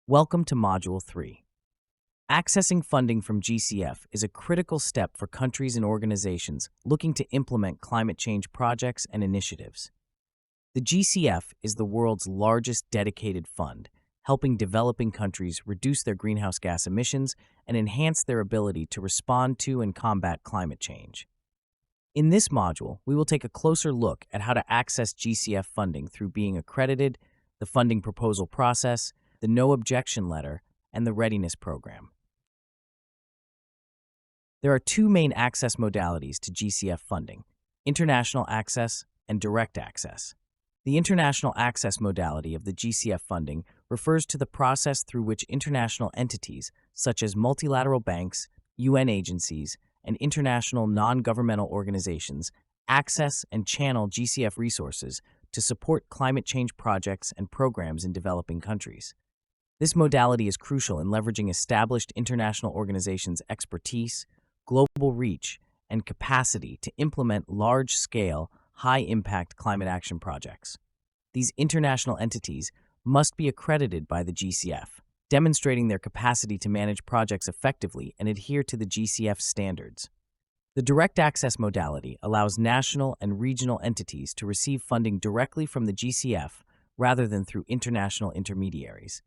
Welcome to Module 3. Accessing funding from GCF is a critical step for countries and organizations looking to implement climate change projects and initiatives. The GCF is the world's largest dedicated fund, helping developing countries reduce their greenhouse gas emissions and enhance their ability to respond to and combat climate change. In this module, we will take a closer look at how to access GCF funding through being accredited, the funding proposal process, the no objection letter, and the readiness program. There are two main access modalities to GCF funding: international access and direct access. The international access modality of the GCF funding refers to the process through which international entities, such as multilateral banks, UN agencies, and international non-governmental organizations, access and channel GCF resources to support climate change projects and programs in developing countries. This modality is crucial in leveraging established international organizations' expertise, global reach, and capacity to implement large-scale, high-impact climate action projects. These international entities must be accredited by the GCF, demonstrating their capacity to manage projects effectively and adhere to the GCF standards. The direct access modality allows national and regional entities to receive funding directly from the GCF rather than through international intermediaries.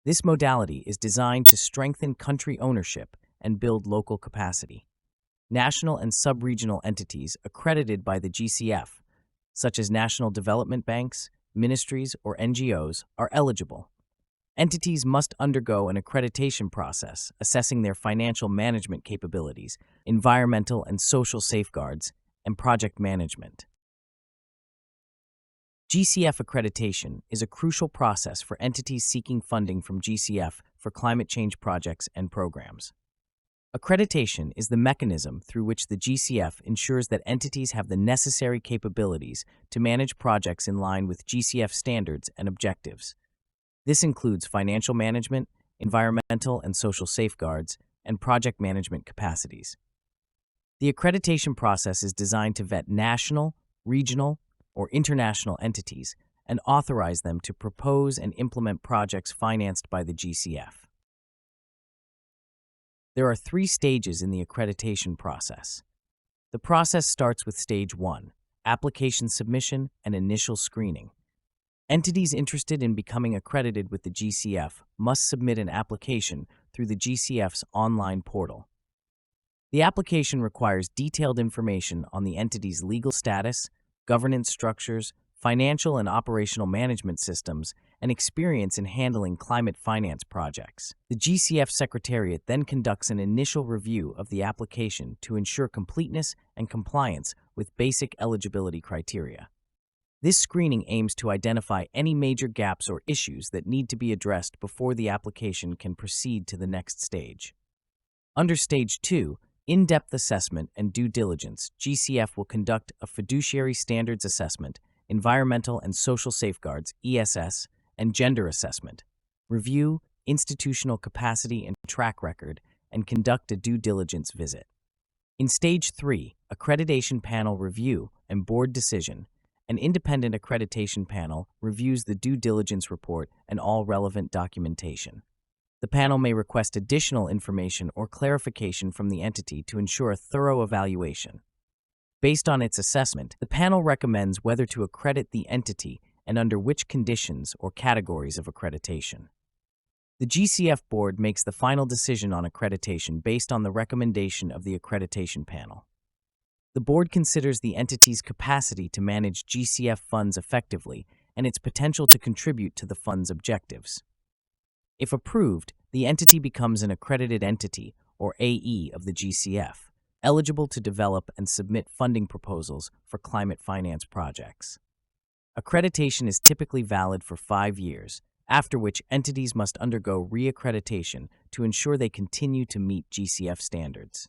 This modality is designed to strengthen country ownership and build local capacity. National and sub-regional entities accredited by the GCF, such as national development banks, ministries, or NGOs, are eligible. Entities must undergo an accreditation process assessing their financial management capabilities, environmental and social safeguards, and project management. GCF accreditation is a crucial process for entities seeking funding from GCF for climate change projects and programs. Accreditation is the mechanism through which the GCF ensures that entities have the necessary capabilities to manage projects in line with GCF standards and objectives. This includes financial management, environmental and social safeguards, and project management capacities. The accreditation process is designed to vet national, regional, or international entities and authorize them to propose and implement projects financed by the GCF. There are 3 stages in the accreditation process. The process starts with Stage 1, application submission and initial screening. Entities interested in becoming accredited with the GCF must submit an application through the GCF's online portal. The application requires detailed information on the entity's legal status, governance structures, financial and operational management systems, and experience in handling climate finance projects. The GCF Secretariat then conducts an initial review of the application to ensure completeness and compliance with basic eligibility criteria. This screening aims to identify any major gaps or issues that need to be addressed before the application can proceed to the next stage. Under Stage 2, in-depth assessment and due diligence, GCF will conduct a fiduciary standards assessment, environmental and social safeguards, ESS, and gender assessment, review institutional capacity and track record, and conduct a due diligence visit. In Stage 3, accreditation panel review and board decision, an independent accreditation panel reviews the due diligence report and all relevant documentation. The panel may request additional information or clarification from the entity to ensure a thorough evaluation. Based on its assessment, the panel recommends whether to accredit the entity and under which conditions or categories of accreditation. The GCF board makes the final decision on accreditation based on the recommendation of the accreditation panel. The board considers the entity's capacity to manage GCF funds effectively and its potential to contribute to the fund's objectives. If approved, the entity becomes an accredited entity, or AE, of the GCF, eligible to develop and submit funding proposals for climate finance projects. Accreditation is typically valid for 5 years, after which entities must undergo re-accreditation to ensure they continue to meet GCF standards.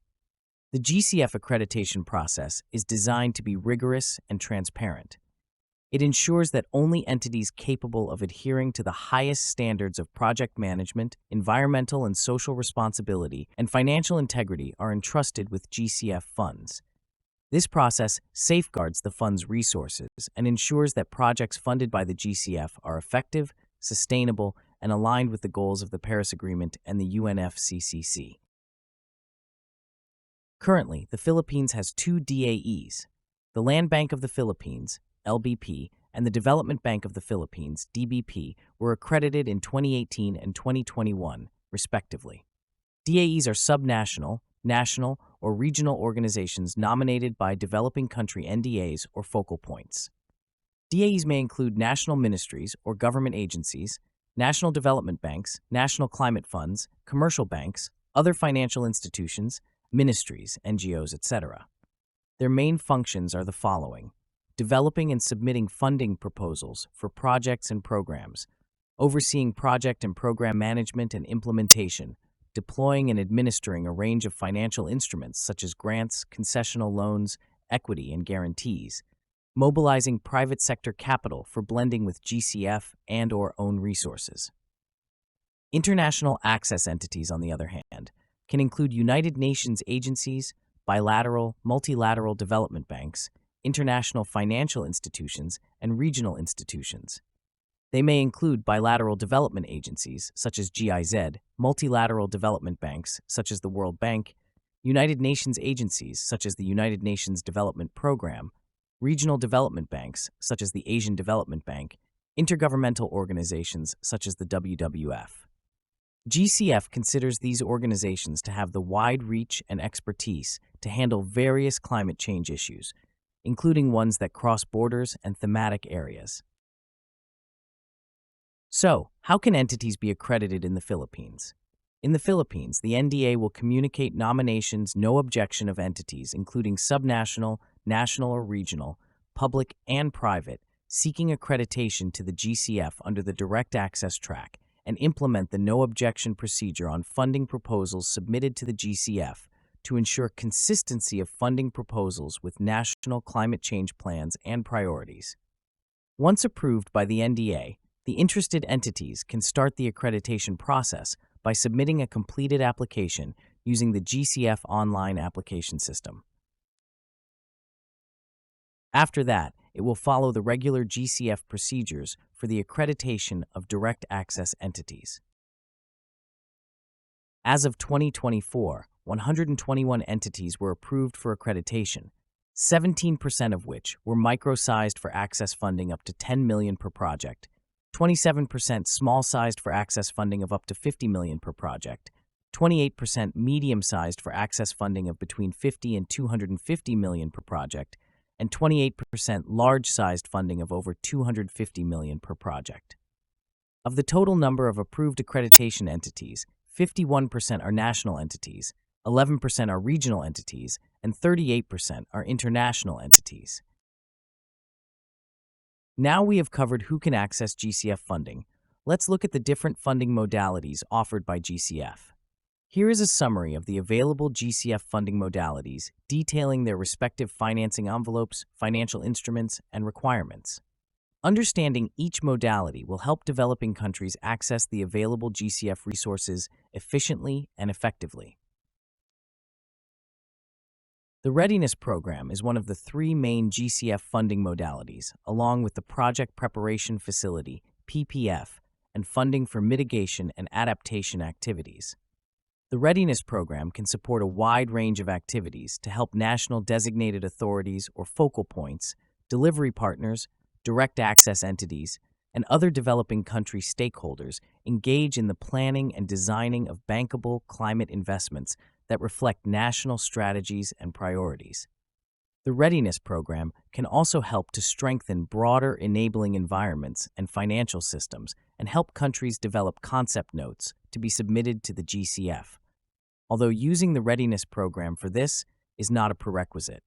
The GCF accreditation process is designed to be rigorous and transparent. It ensures that only entities capable of adhering to the highest standards of project management, environmental and social responsibility, and financial integrity are entrusted with GCF funds. This process safeguards the fund's resources and ensures that projects funded by the GCF are effective, sustainable, and aligned with the goals of the Paris Agreement and the UNFCCC. Currently, the Philippines has two DAEs. The Land Bank of the Philippines, LBP, and the Development Bank of the Philippines, DBP, were accredited in 2018 and 2021, respectively. DAEs are subnational, national, or regional organizations nominated by developing country NDAs or focal points. DAEs may include national ministries or government agencies, national development banks, national climate funds, commercial banks, other financial institutions, ministries, NGOs, etc. Their main functions are the following: developing and submitting funding proposals for projects and programs, overseeing project and program management and implementation, deploying and administering a range of financial instruments such as grants, concessional loans, equity, and guarantees, mobilizing private sector capital for blending with GCF and/or own resources. International access entities, on the other hand, can include United Nations agencies, bilateral, multilateral development banks, international financial institutions, and regional institutions. They may include bilateral development agencies, such as GIZ, multilateral development banks, such as the World Bank, United Nations agencies, such as the United Nations Development Program, regional development banks, such as the Asian Development Bank, intergovernmental organizations, such as the WWF. GCF considers these organizations to have the wide reach and expertise to handle various climate change issues, including ones that cross borders and thematic areas. So, how can entities be accredited in the Philippines? In the Philippines, the NDA will communicate nominations no objection of entities, including subnational, national or regional, public and private, seeking accreditation to the GCF under the Direct Access Track, and implement the no objection procedure on funding proposals submitted to the GCF to ensure consistency of funding proposals with national climate change plans and priorities. Once approved by the NDA, the interested entities can start the accreditation process by submitting a completed application using the GCF online application system. After that, it will follow the regular GCF procedures for the accreditation of direct access entities. As of 2024, 121 entities were approved for accreditation, 17% of which were micro-sized for access funding up to $10 million per project, 27% small-sized for access funding of up to $50 million per project, 28% medium-sized for access funding of between $50 and $250 million per project, and 28% large-sized funding of over $250 million per project. Of the total number of approved accreditation entities, 51% are national entities, 11% are regional entities, and 38% are international entities. Now we have covered who can access GCF funding. Let's look at the different funding modalities offered by GCF. Here is a summary of the available GCF funding modalities, detailing their respective financing envelopes, financial instruments, and requirements. Understanding each modality will help developing countries access the available GCF resources efficiently and effectively. The Readiness Program is one of the three main GCF funding modalities, along with the Project Preparation Facility, PPF, and funding for mitigation and adaptation activities. The Readiness Program can support a wide range of activities to help national designated authorities or focal points, delivery partners, direct access entities, and other developing country stakeholders engage in the planning and designing of bankable climate investments that reflect national strategies and priorities. The Readiness Program can also help to strengthen broader enabling environments and financial systems and help countries develop concept notes to be submitted to the GCF, although using the Readiness Program for this is not a prerequisite.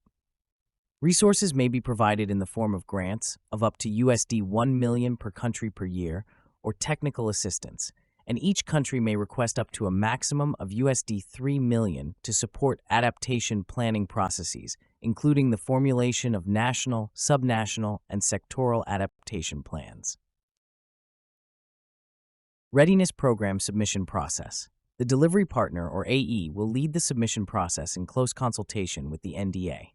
Resources may be provided in the form of grants of up to $1 million per country per year or technical assistance, and each country may request up to a maximum of $3 million to support adaptation planning processes, including the formulation of national, subnational, and sectoral adaptation plans. Readiness Program Submission Process. The delivery partner, or AE, will lead the submission process in close consultation with the NDA.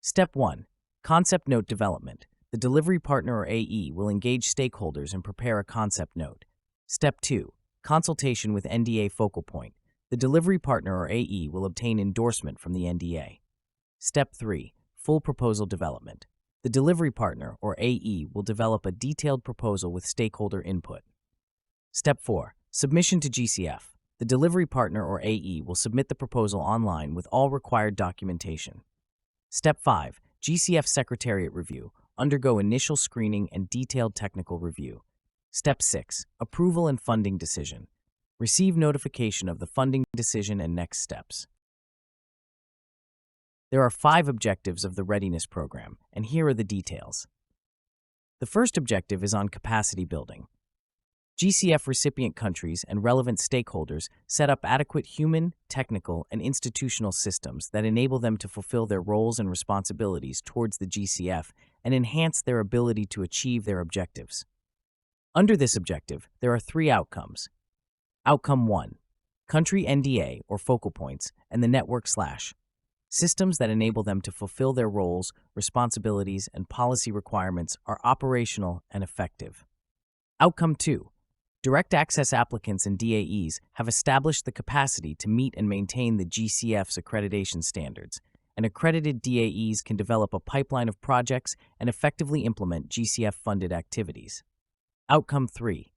Step 1. Concept Note Development. The delivery partner, or AE, will engage stakeholders and prepare a concept note. Step 2. Consultation with NDA focal point. The delivery partner or AE will obtain endorsement from the NDA. Step 3. Full proposal development. The delivery partner or AE will develop a detailed proposal with stakeholder input. Step 4. Submission to GCF. The delivery partner or AE will submit the proposal online with all required documentation. Step 5. GCF Secretariat Review. Undergo initial screening and detailed technical review. Step 6. Approval and funding decision. Receive notification of the funding decision and next steps. There are 5 objectives of the readiness program, and here are the details. The first objective is on capacity building. GCF recipient countries and relevant stakeholders set up adequate human, technical, and institutional systems that enable them to fulfill their roles and responsibilities towards the GCF and enhance their ability to achieve their objectives. Under this objective, there are 3 outcomes. Outcome 1. Country NDA or focal points and the network / systems that enable them to fulfill their roles, responsibilities, and policy requirements are operational and effective. Outcome 2. Direct access applicants and DAEs have established the capacity to meet and maintain the GCF's accreditation standards, and accredited DAEs can develop a pipeline of projects and effectively implement GCF-funded activities. Outcome 3.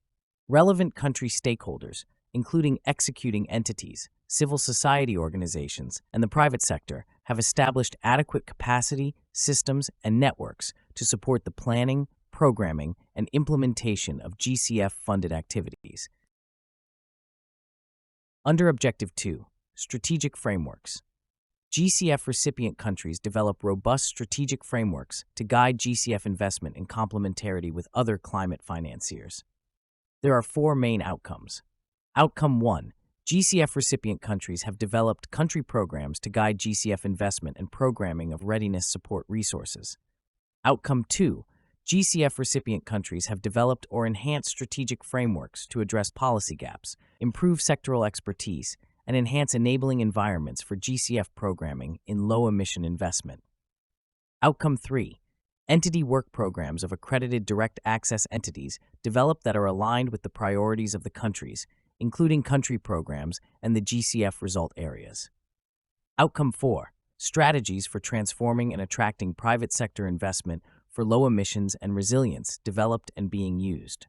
Relevant country stakeholders, including executing entities, civil society organizations, and the private sector, have established adequate capacity, systems, and networks to support the planning, programming, and implementation of GCF-funded activities. Under Objective 2, Strategic Frameworks. GCF recipient countries develop robust strategic frameworks to guide GCF investment in complementarity with other climate financiers. There are 4 main outcomes. Outcome 1. GCF recipient countries have developed country programs to guide GCF investment and programming of readiness support resources. Outcome 2. GCF recipient countries have developed or enhanced strategic frameworks to address policy gaps, improve sectoral expertise, and enhance enabling environments for GCF programming in low-emission investment. Outcome 3. Entity work programs of accredited direct access entities developed that are aligned with the priorities of the countries, including country programs and the GCF result areas. Outcome 4. Strategies for transforming and attracting private sector investment for low emissions and resilience developed and being used.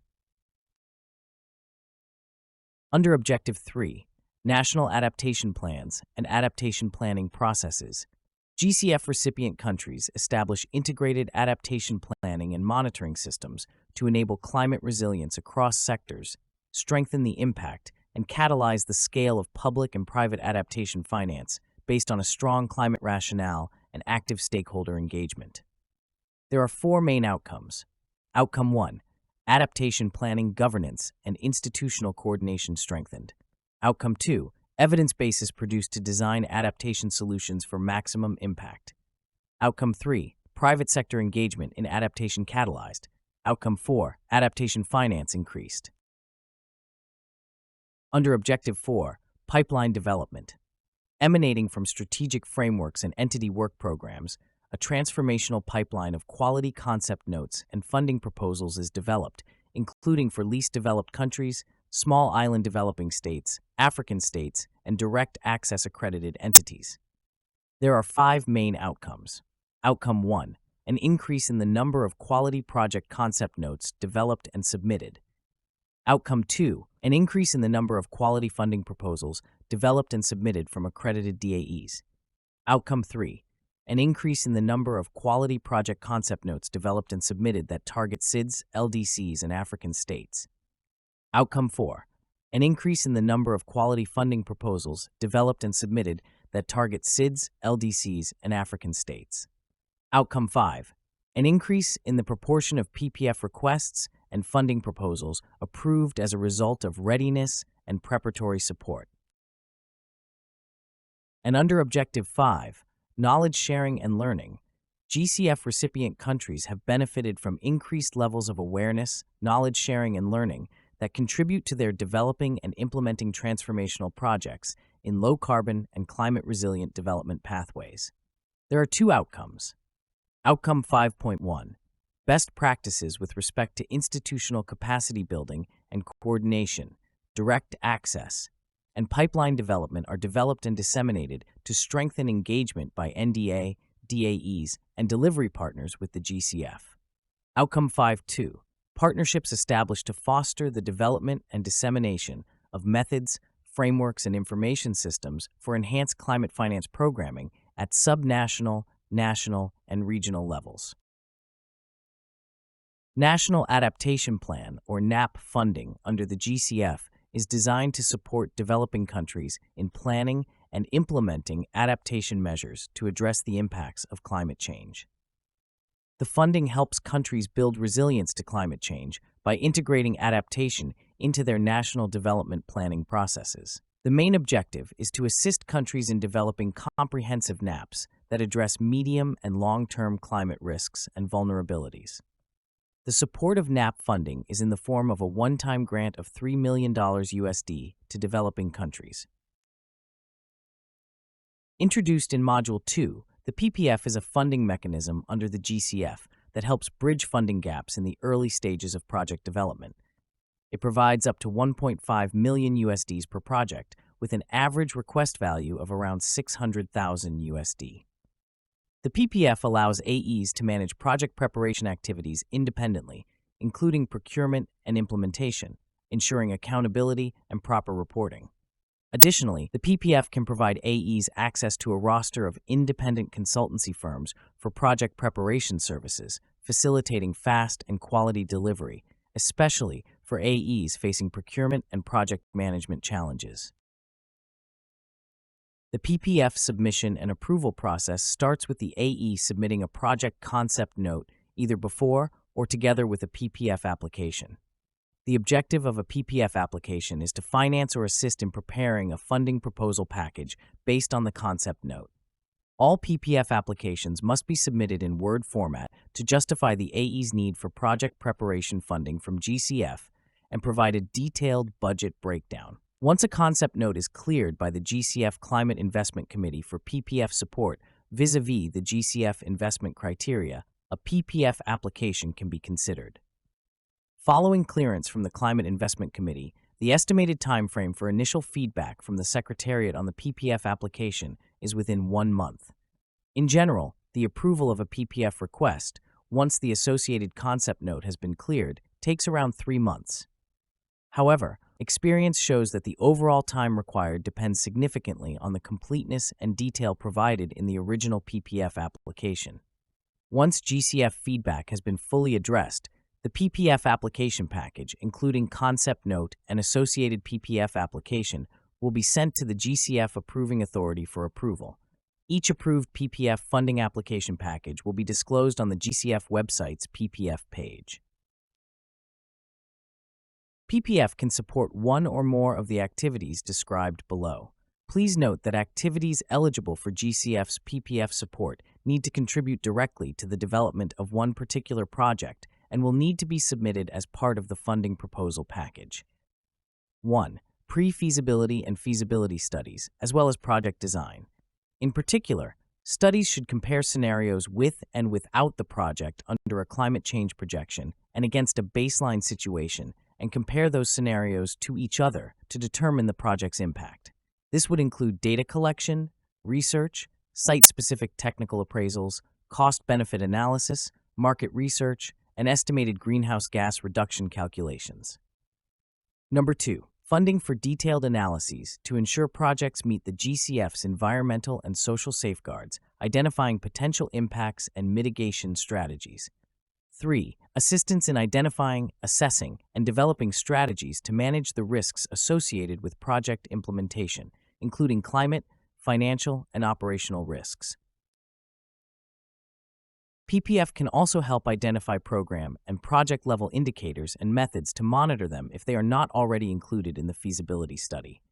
Under Objective 3, National Adaptation Plans and Adaptation Planning Processes, GCF recipient countries establish integrated adaptation planning and monitoring systems to enable climate resilience across sectors, strengthen the impact, and catalyze the scale of public and private adaptation finance based on a strong climate rationale and active stakeholder engagement. There are 4 main outcomes. Outcome 1. Adaptation planning governance and institutional coordination strengthened. Outcome 2. Evidence bases produced to design adaptation solutions for maximum impact. Outcome 3. Private sector engagement in adaptation catalyzed. Outcome 4. Adaptation finance increased. Under Objective 4, Pipeline Development. Emanating from strategic frameworks and entity work programs, a transformational pipeline of quality concept notes and funding proposals is developed, including for least developed countries, small island developing states, African states, and direct access accredited entities. There are 5 main outcomes. Outcome 1. An increase in the number of quality project concept notes developed and submitted. Outcome 2. An increase in the number of quality funding proposals developed and submitted from accredited DAEs. Outcome 3. An increase in the number of quality project concept notes developed and submitted that target SIDS, LDCs, and African states. Outcome 4. An increase in the number of quality funding proposals developed and submitted that target SIDS, LDCs, and African states. Outcome 5. An increase in the proportion of PPF requests and funding proposals approved as a result of readiness and preparatory support. And under Objective 5, Knowledge Sharing and Learning, GCF recipient countries have benefited from increased levels of awareness, knowledge sharing, and learning that contribute to their developing and implementing transformational projects in low-carbon and climate-resilient development pathways. There are 2 outcomes. Outcome 5.1. Best practices with respect to institutional capacity building and coordination, direct access, and pipeline development are developed and disseminated to strengthen engagement by NDA, DAEs, and delivery partners with the GCF. Outcome 5.2. Partnerships established to foster the development and dissemination of methods, frameworks, and information systems for enhanced climate finance programming at subnational, national, and regional levels. National Adaptation Plan, or NAP funding, under the GCF is designed to support developing countries in planning and implementing adaptation measures to address the impacts of climate change. The funding helps countries build resilience to climate change by integrating adaptation into their national development planning processes. The main objective is to assist countries in developing comprehensive NAPs that address medium and long-term climate risks and vulnerabilities. The support of NAP funding is in the form of a one-time grant of $3 million USD to developing countries. Introduced in Module 2, the PPF is a funding mechanism under the GCF that helps bridge funding gaps in the early stages of project development. It provides up to 1.5 million USDs per project, with an average request value of around 600,000 USD. The PPF allows AEs to manage project preparation activities independently, including procurement and implementation, ensuring accountability and proper reporting. Additionally, the PPF can provide AEs access to a roster of independent consultancy firms for project preparation services, facilitating fast and quality delivery, especially for AEs facing procurement and project management challenges. The PPF submission and approval process starts with the AE submitting a project concept note either before or together with a PPF application. The objective of a PPF application is to finance or assist in preparing a funding proposal package based on the concept note. All PPF applications must be submitted in Word format to justify the AE's need for project preparation funding from GCF and provide a detailed budget breakdown. Once a concept note is cleared by the GCF Climate Investment Committee for PPF support vis-a-vis the GCF investment criteria, a PPF application can be considered. Following clearance from the Climate Investment Committee, the estimated timeframe for initial feedback from the Secretariat on the PPF application is within 1 month. In general, the approval of a PPF request, once the associated concept note has been cleared, takes around 3 months. However, experience shows that the overall time required depends significantly on the completeness and detail provided in the original PPF application. Once GCF feedback has been fully addressed, the PPF application package, including concept note and associated PPF application, will be sent to the GCF approving authority for approval. Each approved PPF funding application package will be disclosed on the GCF website's PPF page. PPF can support one or more of the activities described below. Please note that activities eligible for GCF's PPF support need to contribute directly to the development of one particular project and will need to be submitted as part of the funding proposal package. 1. Pre-feasibility and feasibility studies, as well as project design. In particular, studies should compare scenarios with and without the project under a climate change projection and against a baseline situation, and compare those scenarios to each other to determine the project's impact. This would include data collection, research, site-specific technical appraisals, cost-benefit analysis, market research, and estimated greenhouse gas reduction calculations. Number 2. Funding for detailed analyses to ensure projects meet the GCF's environmental and social safeguards, identifying potential impacts and mitigation strategies. 3. Assistance in identifying, assessing, and developing strategies to manage the risks associated with project implementation, including climate, financial, and operational risks. PPF can also help identify program and project-level indicators and methods to monitor them if they are not already included in the feasibility study.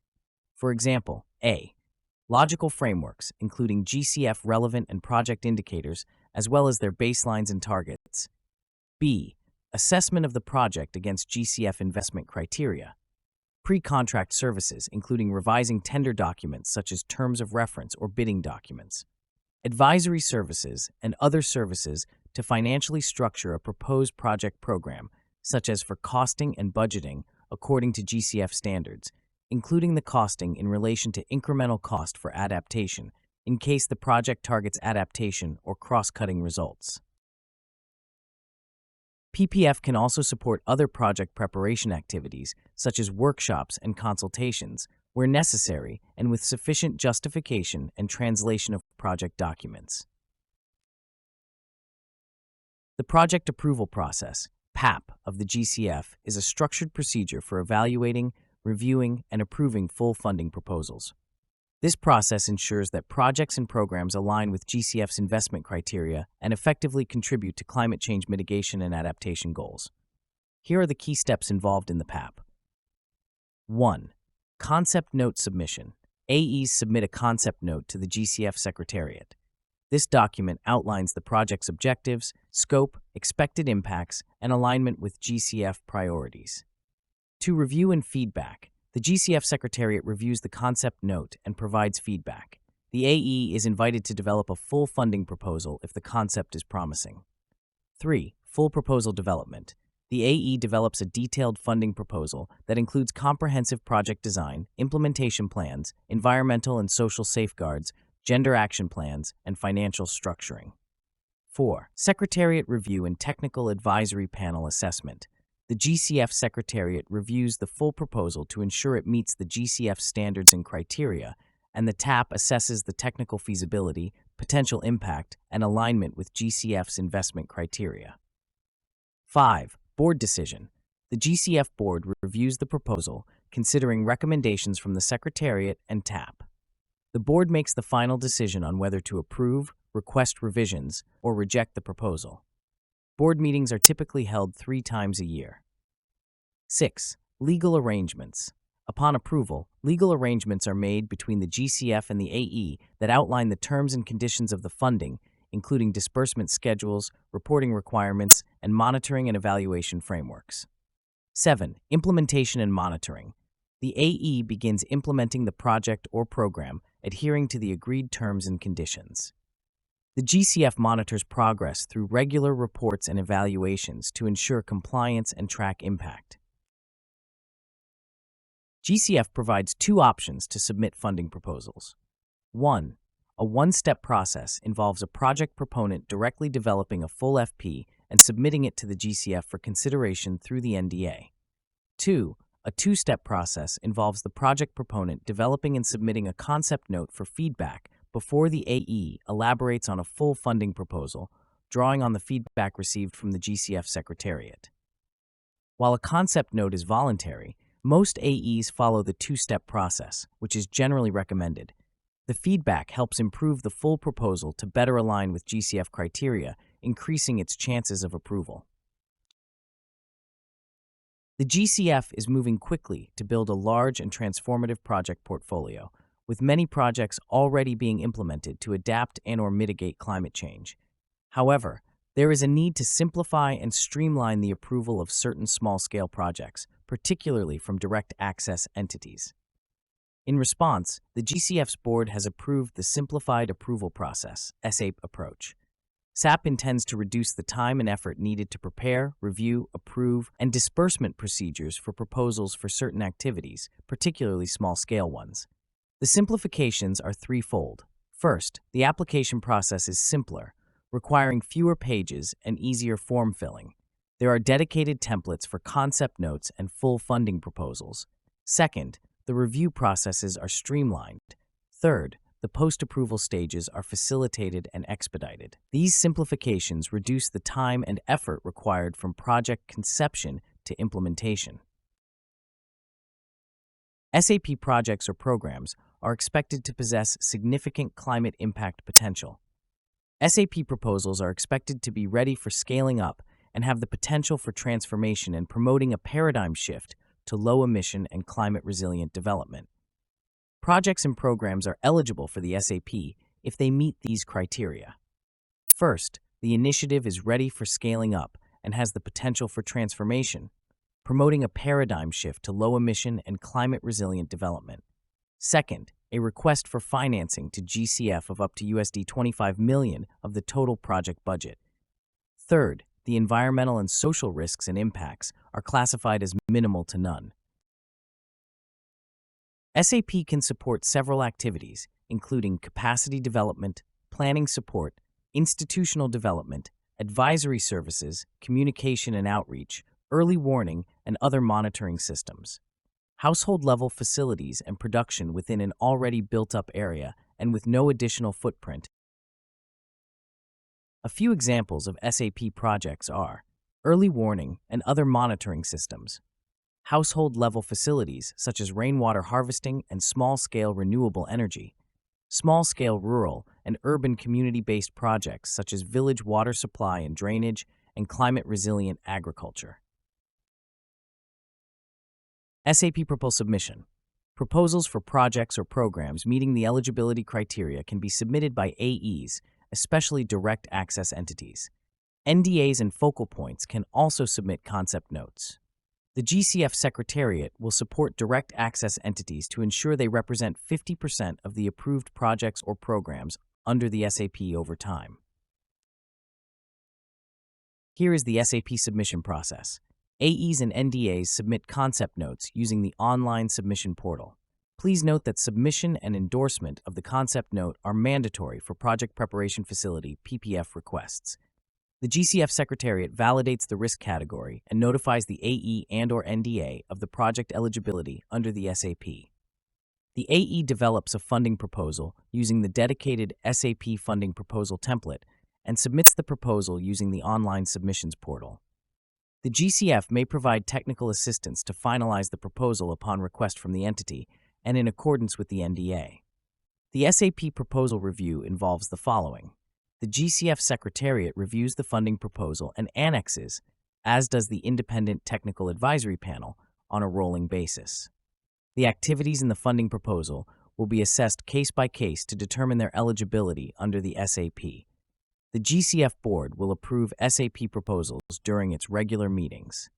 For example, A. Logical frameworks, including GCF relevant and project indicators, as well as their baselines and targets. B. Assessment of the project against GCF investment criteria. Pre-contract services, including revising tender documents such as terms of reference or bidding documents. Advisory services and other services to financially structure a proposed project program, such as for costing and budgeting, according to GCF standards, including the costing in relation to incremental cost for adaptation, in case the project targets adaptation or cross-cutting results. PPF can also support other project preparation activities, such as workshops and consultations, where necessary and with sufficient justification and translation of project documents. The project approval process, PAP, of the GCF is a structured procedure for evaluating, reviewing, and approving full funding proposals. This process ensures that projects and programs align with GCF's investment criteria and effectively contribute to climate change mitigation and adaptation goals. Here are the key steps involved in the PAP. 1. Concept note submission. AEs submit a concept note to the GCF Secretariat. This document outlines the project's objectives, scope, expected impacts, and alignment with GCF priorities. 2. Review and feedback. The GCF Secretariat reviews the concept note and provides feedback. The AE is invited to develop a full funding proposal if the concept is promising. 3. Full proposal development. The AE develops a detailed funding proposal that includes comprehensive project design, implementation plans, environmental and social safeguards, gender action plans, and financial structuring. 4. Secretariat review and technical advisory panel assessment. The GCF Secretariat reviews the full proposal to ensure it meets the GCF standards and criteria, and the TAP assesses the technical feasibility, potential impact, and alignment with GCF's investment criteria. 5. Board decision. The GCF Board reviews the proposal, considering recommendations from the Secretariat and TAP. The Board makes the final decision on whether to approve, request revisions, or reject the proposal. Board meetings are typically held 3 times a year. 6. Legal arrangements. Upon approval, legal arrangements are made between the GCF and the AE that outline the terms and conditions of the funding, including disbursement schedules, reporting requirements, and monitoring and evaluation frameworks. 7. Implementation and monitoring. The AE begins implementing the project or program, adhering to the agreed terms and conditions. The GCF monitors progress through regular reports and evaluations to ensure compliance and track impact. GCF provides 2 options to submit funding proposals. 1. A one-step process involves a project proponent directly developing a full FP and submitting it to the GCF for consideration through the NDA. 2. A 2-step process involves the project proponent developing and submitting a concept note for feedback before the AE elaborates on a full funding proposal, drawing on the feedback received from the GCF Secretariat. While a concept note is voluntary, most AEs follow the 2-step process, which is generally recommended. The feedback helps improve the full proposal to better align with GCF criteria, increasing its chances of approval. The GCF is moving quickly to build a large and transformative project portfolio, with many projects already being implemented to adapt and/or mitigate climate change. However, there is a need to simplify and streamline the approval of certain small-scale projects, particularly from direct access entities. In response, the GCF's board has approved the Simplified Approval Process (SAP) approach. SAP intends to reduce the time and effort needed to prepare, review, approve, and disbursement procedures for proposals for certain activities, particularly small-scale ones. The simplifications are threefold. First, the application process is simpler, requiring fewer pages and easier form filling. There are dedicated templates for concept notes and full funding proposals. Second, the review processes are streamlined. Third, the post-approval stages are facilitated and expedited. These simplifications reduce the time and effort required from project conception to implementation. SAP projects or programs are expected to possess significant climate impact potential. SAP proposals are expected to be ready for scaling up and have the potential for transformation and promoting a paradigm shift to low-emission and climate-resilient development. Projects and programs are eligible for the SAP if they meet these criteria. First, the initiative is ready for scaling up and has the potential for transformation, promoting a paradigm shift to low-emission and climate-resilient development. Second, a request for financing to GCF of up to $25 million of the total project budget. Third, the environmental and social risks and impacts are classified as minimal to none. SAP can support several activities, including capacity development, planning support, institutional development, advisory services, communication and outreach, early warning, and other monitoring systems. Household-level facilities and production within an already built-up area and with no additional footprint. A few examples of SAP projects are early warning and other monitoring systems, household-level facilities such as rainwater harvesting and small-scale renewable energy, small-scale rural and urban community-based projects such as village water supply and drainage, and climate-resilient agriculture. SAP Proposal Submission. Proposals for projects or programs meeting the eligibility criteria can be submitted by AEs, especially direct access entities. NDAs and focal points can also submit concept notes. The GCF Secretariat will support direct access entities to ensure they represent 50% of the approved projects or programs under the SAP over time. Here is the SAP submission process. AEs and NDAs submit concept notes using the online submission portal. Please note that submission and endorsement of the concept note are mandatory for Project Preparation Facility (PPF) requests. The GCF Secretariat validates the risk category and notifies the AE and/or NDA of the project eligibility under the SAP. The AE develops a funding proposal using the dedicated SAP funding proposal template and submits the proposal using the online submissions portal. The GCF may provide technical assistance to finalize the proposal upon request from the entity and in accordance with the NDA. The SAP proposal review involves the following. The GCF Secretariat reviews the funding proposal and annexes, as does the Independent Technical Advisory Panel, on a rolling basis. The activities in the funding proposal will be assessed case by case to determine their eligibility under the SAP. The GCF Board will approve SAP proposals during its regular meetings.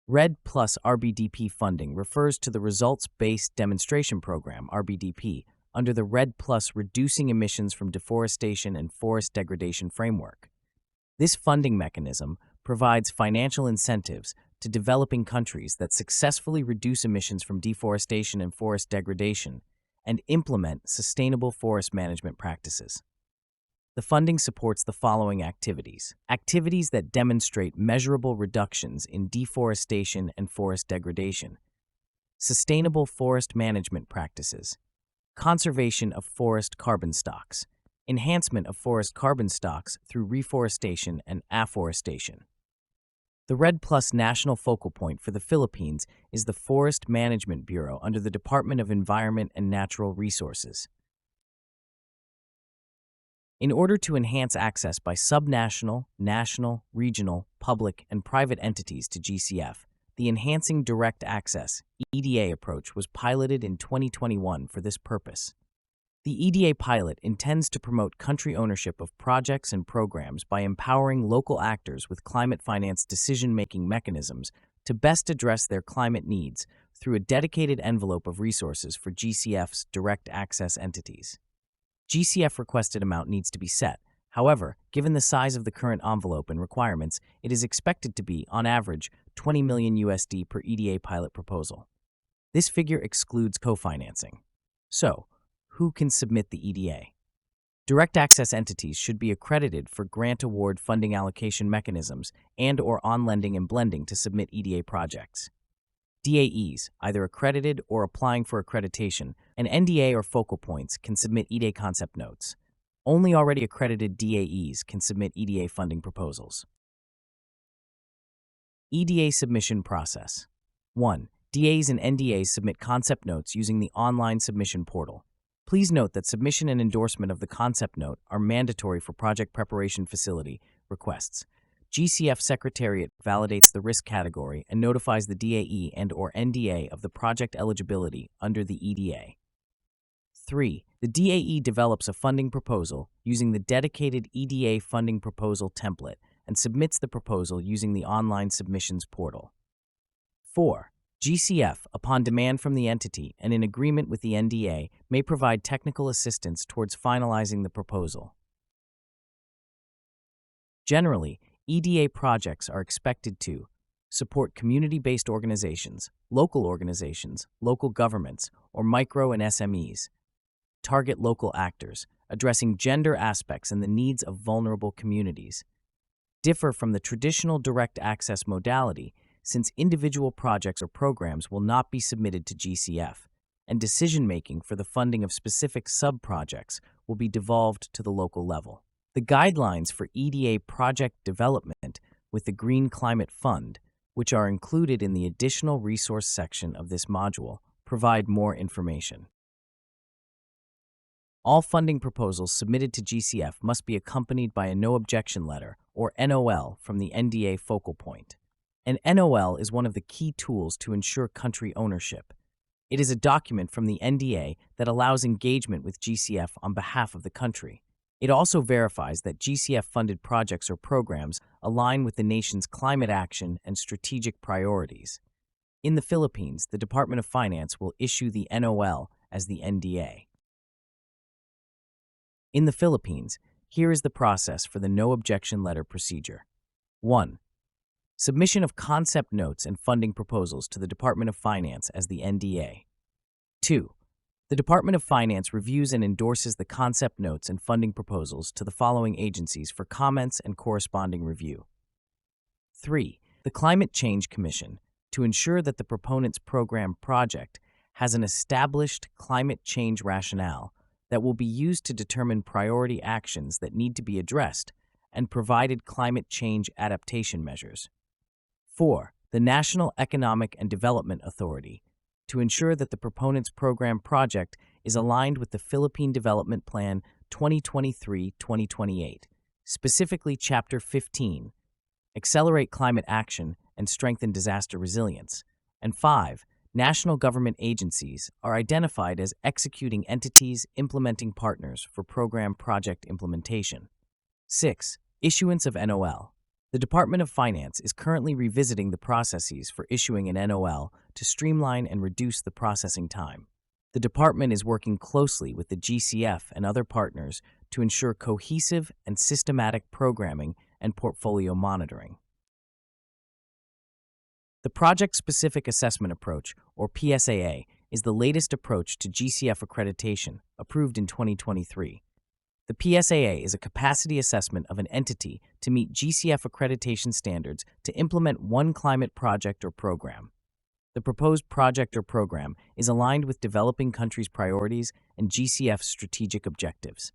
RED plus RBDP funding refers to the Results-Based Demonstration Program, RBDP, under the RED plus Reducing Emissions from Deforestation and Forest Degradation Framework. This funding mechanism provides financial incentives to developing countries that successfully reduce emissions from deforestation and forest degradation and implement sustainable forest management practices. The funding supports the following activities. Activities that demonstrate measurable reductions in deforestation and forest degradation, sustainable forest management practices, conservation of forest carbon stocks, enhancement of forest carbon stocks through reforestation and afforestation. The RED Plus national focal point for the Philippines is the Forest Management Bureau under the Department of Environment and Natural Resources. In order to enhance access by subnational, national, regional, public, and private entities to GCF, the Enhancing Direct Access (EDA) approach was piloted in 2021 for this purpose. The EDA pilot intends to promote country ownership of projects and programs by empowering local actors with climate finance decision-making mechanisms to best address their climate needs through a dedicated envelope of resources for GCF's direct access entities. GCF requested amount needs to be set. However, given the size of the current envelope and requirements, it is expected to be, on average, $20 million USD per EDA pilot proposal. This figure excludes co-financing. So, who can submit the EDA? Direct access entities should be accredited for grant award funding allocation mechanisms and/or on-lending and blending to submit EDA projects. DAEs, either accredited or applying for accreditation, and NDA or focal points can submit EDA concept notes. Only already accredited DAEs can submit EDA funding proposals. EDA submission process. 1. DAs and NDAs submit concept notes using the online submission portal. Please note that submission and endorsement of the concept note are mandatory for Project Preparation Facility requests. GCF Secretariat validates the risk category and notifies the DAE and/or NDA of the project eligibility under the EDA. 3. The DAE develops a funding proposal using the dedicated EDA funding proposal template and submits the proposal using the online submissions portal. 4. GCF, upon demand from the entity and in agreement with the NDA, may provide technical assistance towards finalizing the proposal. Generally, EDA projects are expected to support community-based organizations, local governments, or micro and SMEs, target local actors, addressing gender aspects and the needs of vulnerable communities, differ from the traditional direct access modality since individual projects or programs will not be submitted to GCF, and decision-making for the funding of specific sub-projects will be devolved to the local level. The guidelines for EDA project development with the Green Climate Fund, which are included in the additional resource section of this module, provide more information. All funding proposals submitted to GCF must be accompanied by a no objection letter, or NOL, from the NDA focal point. An NOL is one of the key tools to ensure country ownership. It is a document from the NDA that allows engagement with GCF on behalf of the country. It also verifies that GCF-funded projects or programs align with the nation's climate action and strategic priorities. In the Philippines, the Department of Finance will issue the NOL as the NDA. In the Philippines, here is the process for the no objection letter procedure. 1. Submission of concept notes and funding proposals to the Department of Finance as the NDA. 2. The Department of Finance reviews and endorses the concept notes and funding proposals to the following agencies for comments and corresponding review. 3. The Climate Change Commission, to ensure that the proponent's program project has an established climate change rationale that will be used to determine priority actions that need to be addressed and provided climate change adaptation measures. 4. The National Economic and Development Authority, to ensure that the proponent's program project is aligned with the Philippine Development Plan 2023-2028, specifically Chapter 15, Accelerate Climate Action and Strengthen Disaster Resilience. And 5. National government agencies are identified as executing entities implementing partners for program project implementation. 6. Issuance of NOL. The Department of Finance is currently revisiting the processes for issuing an NOL to streamline and reduce the processing time. The department is working closely with the GCF and other partners to ensure cohesive and systematic programming and portfolio monitoring. The Project-Specific Assessment Approach, or PSAA, is the latest approach to GCF accreditation, approved in 2023. The PSAA is a capacity assessment of an entity to meet GCF accreditation standards to implement one climate project or program. The proposed project or program is aligned with developing countries' priorities and GCF's strategic objectives.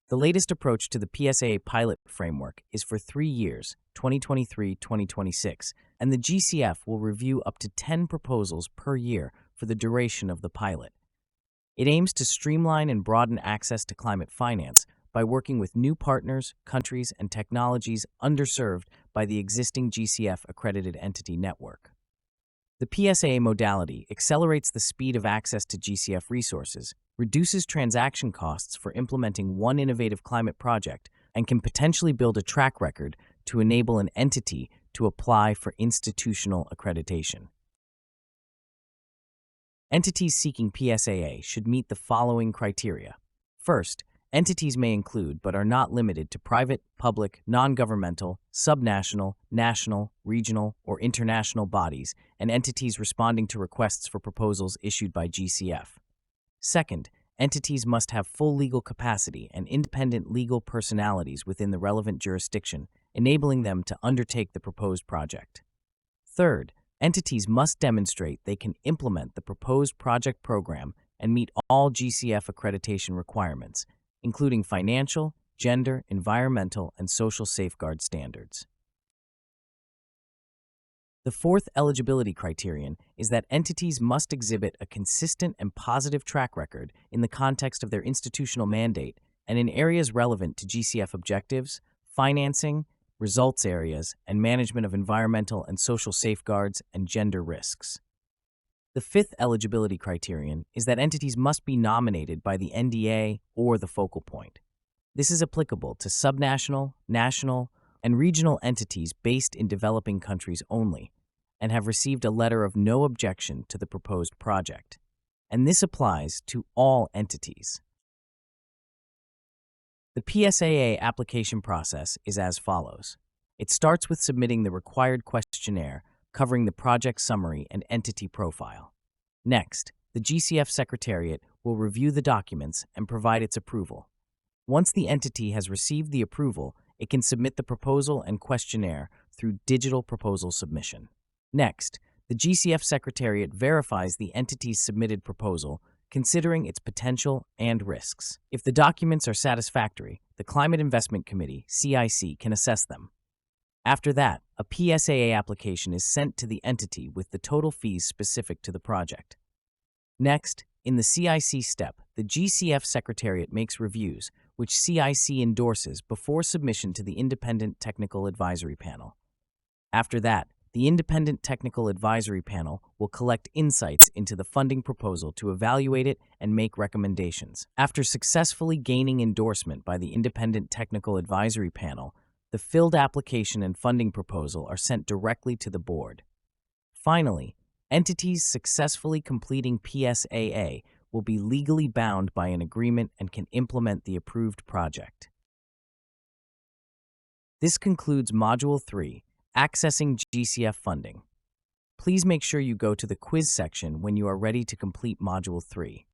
The latest approach to the PSAA pilot framework is for 3 years, 2023-2026, and the GCF will review up to 10 proposals per year for the duration of the pilot. It aims to streamline and broaden access to climate finance by working with new partners, countries, and technologies underserved by the existing GCF accredited entity network. The PSAA modality accelerates the speed of access to GCF resources, reduces transaction costs for implementing one innovative climate project, and can potentially build a track record to enable an entity to apply for institutional accreditation. Entities seeking PSAA should meet the following criteria. First, entities may include but are not limited to private, public, non-governmental, subnational, national, regional, or international bodies and entities responding to requests for proposals issued by GCF. Second, entities must have full legal capacity and independent legal personalities within the relevant jurisdiction, enabling them to undertake the proposed project. Third, entities must demonstrate they can implement the proposed project program and meet all GCF accreditation requirements, including financial, gender, environmental, and social safeguard standards. The fourth eligibility criterion is that entities must exhibit a consistent and positive track record in the context of their institutional mandate and in areas relevant to GCF objectives, financing, results areas, and management of environmental and social safeguards and gender risks. The fifth eligibility criterion is that entities must be nominated by the NDA or the focal point. This is applicable to subnational, national, and regional entities based in developing countries only, and have received a letter of no objection to the proposed project. And this applies to all entities. The PSAA application process is as follows. It starts with submitting the required questionnaire covering the project summary and entity profile. Next, the GCF Secretariat will review the documents and provide its approval. Once the entity has received the approval, it can submit the proposal and questionnaire through digital proposal submission. Next, the GCF Secretariat verifies the entity's submitted proposal, considering its potential and risks. If the documents are satisfactory, the Climate Investment Committee, CIC, can assess them. After that, a PSAA application is sent to the entity with the total fees specific to the project. Next, in the CIC step, the GCF Secretariat makes reviews, which CIC endorses before submission to the Independent Technical Advisory Panel. After that, the Independent Technical Advisory Panel will collect insights into the funding proposal to evaluate it and make recommendations. After successfully gaining endorsement by the Independent Technical Advisory Panel, the filled application and funding proposal are sent directly to the board. Finally, entities successfully completing PSAA will be legally bound by an agreement and can implement the approved project. This concludes Module 3, Accessing GCF Funding. Please make sure you go to the quiz section when you are ready to complete Module 3.